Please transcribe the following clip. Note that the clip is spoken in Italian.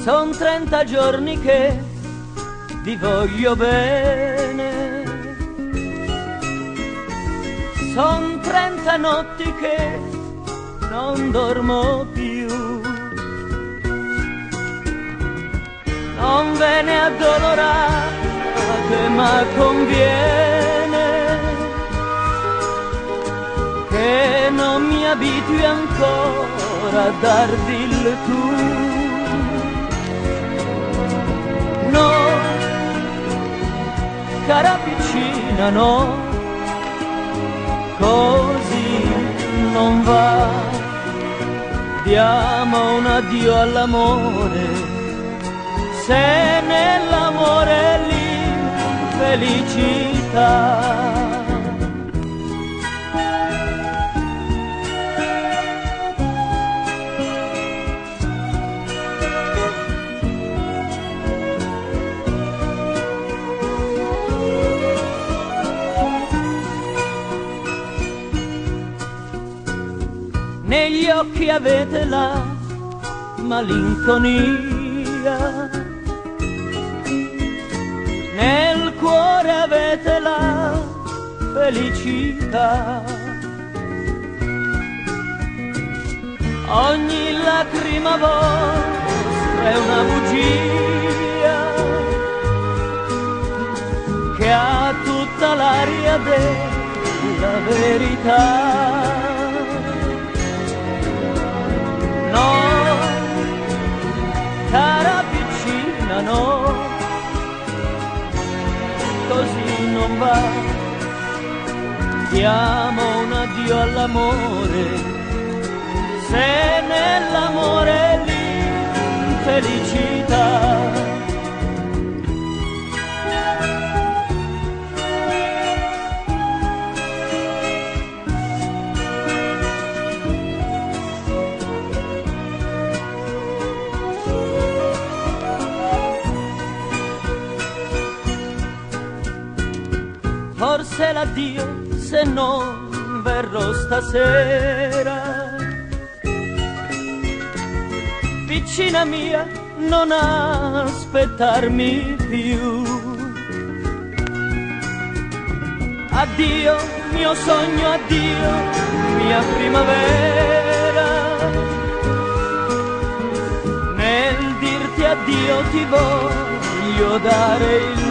Son 30 giorni che ti voglio bene, son 30 notti che non dormo più, non ve ne addolorate ma conviene che non mi abitui ancora a darvi il tu. No, cara piccina, no, così non va. Diamo un addio all'amore, se nell'amore l'infelicità. Negli occhi avete la malinconia, nel cuore avete la felicità. Ogni lacrima vostra è una bugia che ha tutta l'aria della verità. No, cara piccina, no, così non va. Diamo un addio all'amore, se nell'amore l'infelicità. Forse l'addio se non verrò stasera. Piccina mia, non aspettarmi più. Addio, mio sogno, addio, mia primavera. Nel dirti addio ti voglio dare il